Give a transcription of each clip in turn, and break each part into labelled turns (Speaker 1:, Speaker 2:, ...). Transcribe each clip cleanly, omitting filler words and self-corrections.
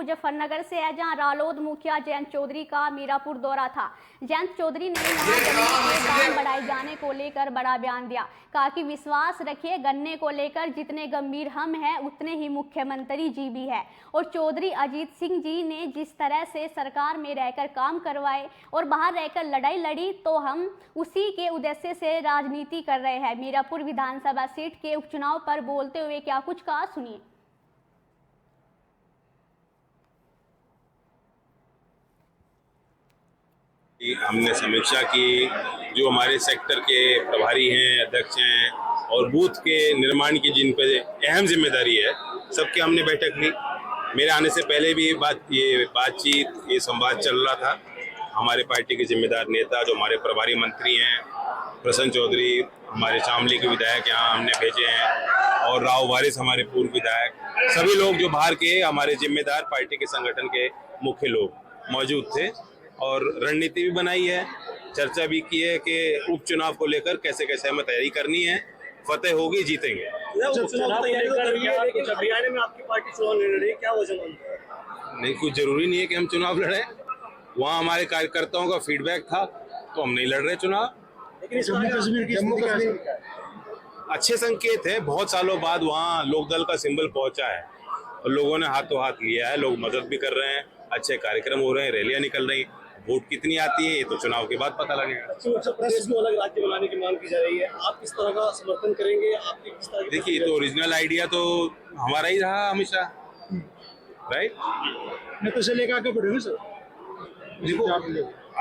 Speaker 1: मुजफ्फरनगर से है, जहां रालोद मुखिया जयंत चौधरी का मीरापुर दौरा था। जयंत चौधरी ने यहां गन्ने के दाम बढ़ाए जाने को लेकर बड़ा बयान दिया। कहा कि विश्वास रखिए, गन्ने को लेकर जितने गंभीर हम हैं उतने ही मुख्यमंत्री जी भी है। और चौधरी अजीत सिंह जी ने जिस तरह से सरकार में रहकर काम करवाए और बाहर रहकर लड़ाई लड़ी, तो हम उसी के उद्देश्य से राजनीति कर रहे हैं। मीरापुर विधानसभा सीट के उपचुनाव पर बोलते हुए क्या कुछ कहा, सुनिए।
Speaker 2: हमने समीक्षा की, जो हमारे सेक्टर के प्रभारी हैं, अध्यक्ष हैं और बूथ के निर्माण की जिन पे अहम जिम्मेदारी है, सबकी हमने बैठक ली। मेरे आने से पहले भी ये संवाद चल रहा था। हमारे पार्टी के जिम्मेदार नेता जो हमारे प्रभारी मंत्री हैं, प्रसन्न चौधरी, हमारे शामली के विधायक यहाँ हमने भेजे हैं, और राव वारिस हमारे पूर्व विधायक, सभी लोग जो बाहर के हमारे जिम्मेदार पार्टी के संगठन के मुख्य लोग मौजूद थे। और रणनीति भी बनाई है, चर्चा भी की है कि उपचुनाव को लेकर कैसे कैसे हमें तैयारी करनी है। फतेह होगी, जीतेंगे। नहीं, कुछ जरूरी नहीं है कि हम चुनाव लड़े। वहाँ हमारे कार्यकर्ताओं का फीडबैक था तो हम नहीं लड़ रहे चुनाव। अच्छे संकेत है, बहुत सालों बाद वहाँ लोकदल का सिंबल पहुंचा है और लोगों ने हाथों हाथ लिया है। लोग मदद भी कर रहे हैं, अच्छे कार्यक्रम हो रहे हैं, रैलियां निकल रही। वोट कितनी आती है ये तो चुनाव के बाद पता लगेगा।
Speaker 3: प्रदेश को अलग राज्य बनाने की मांग की जा रही है, आप किस तरह का समर्थन करेंगे? आपकी किस तरह?
Speaker 2: देखिए, तो ओरिजिनल आइडिया तो हमारा ही रहा हमेशा, राइट?
Speaker 3: मैं तो लेकर आगे बढ़ूंगा सर।
Speaker 2: देखो,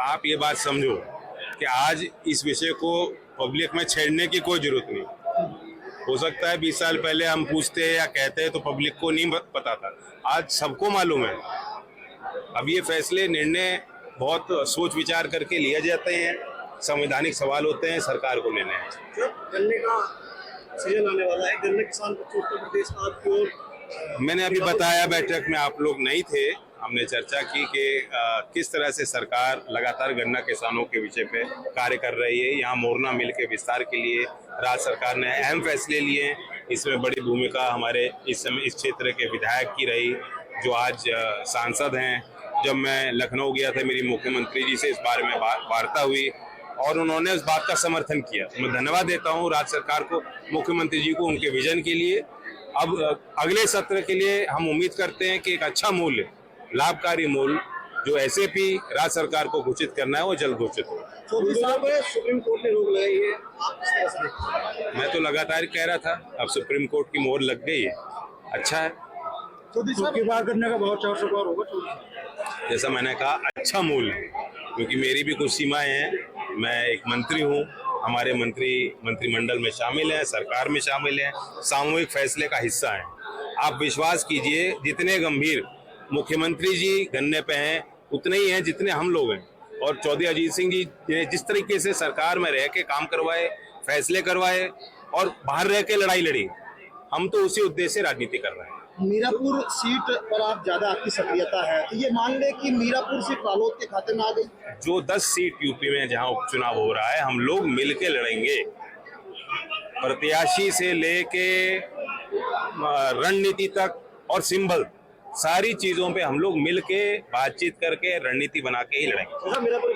Speaker 2: आप ये बात समझो कि आज इस विषय को पब्लिक में छेड़ने की कोई जरूरत नहीं। हो सकता है 20 साल पहले हम पूछते या कहते तो पब्लिक को नहीं पता था, आज सबको मालूम है। अब ये फैसले, निर्णय बहुत सोच विचार करके लिए जाते हैं, संवैधानिक सवाल होते हैं, सरकार को लेने हैं।
Speaker 3: गन्ने का सीजन आने वाला है, गन्ने किसान उत्तर प्रदेश आपकी ओर।
Speaker 2: मैंने अभी बताया, बैठक में आप लोग नहीं थे, हमने चर्चा की कि किस तरह से सरकार लगातार गन्ना किसानों के विषय पे कार्य कर रही है। यहाँ मोरना मिल के विस्तार के लिए राज्य सरकार ने अहम फैसले लिए। इसमें बड़ी भूमिका हमारे इस समय इस क्षेत्र के विधायक की रही, जो आज सांसद हैं। जब मैं लखनऊ गया था, मेरी मुख्यमंत्री जी से इस बारे में वार्ता हुई और उन्होंने उस बात का समर्थन किया। तो मैं धन्यवाद देता हूँ राज्य सरकार को, मुख्यमंत्री जी को, उनके विजन के लिए। अब अगले सत्र के लिए हम उम्मीद करते हैं कि एक अच्छा मूल्य, लाभकारी मूल्य जो एसएपी राज्य सरकार को घोषित करना है वो जल्द घोषित हो।
Speaker 3: सुप्रीम कोर्ट ने रोक लगाई है, आप किस तरह से?
Speaker 2: मैं तो लगातार कह रहा था, अब सुप्रीम कोर्ट की मोहर लग गई है, अच्छा है।
Speaker 3: करने का बहुत चार होगा।
Speaker 2: जैसा मैंने कहा, अच्छा मूल्य, क्योंकि मेरी भी कुछ सीमाएं हैं। मैं एक मंत्री हूँ, हमारे मंत्रिमंडल में शामिल हैं, सरकार में शामिल हैं, सामूहिक फैसले का हिस्सा हैं। आप विश्वास कीजिए, जितने गंभीर मुख्यमंत्री जी गन्ने पे हैं उतने ही हैं जितने हम लोग हैं। और चौधरी अजीत सिंह जी ने जिस तरीके से सरकार में रह के काम करवाए, फैसले करवाए और बाहर रह के लड़ाई लड़ी, हम तो उसी उद्देश्य से राजनीति कर रहे हैं।
Speaker 3: मीरापुर सीट पर आप ज्यादा आपकी सक्रियता है, तो ये मान ले कि मीरापुर सीट रालोद के खाते में आ गई।
Speaker 2: जो 10 सीट यूपी में जहां उपचुनाव हो रहा है, हम लोग मिलके लड़ेंगे। प्रत्याशी से लेके रणनीति तक और सिंबल, सारी चीजों पे हम लोग मिलके बातचीत करके रणनीति बना के ही लड़ेंगे।
Speaker 3: मीरापुर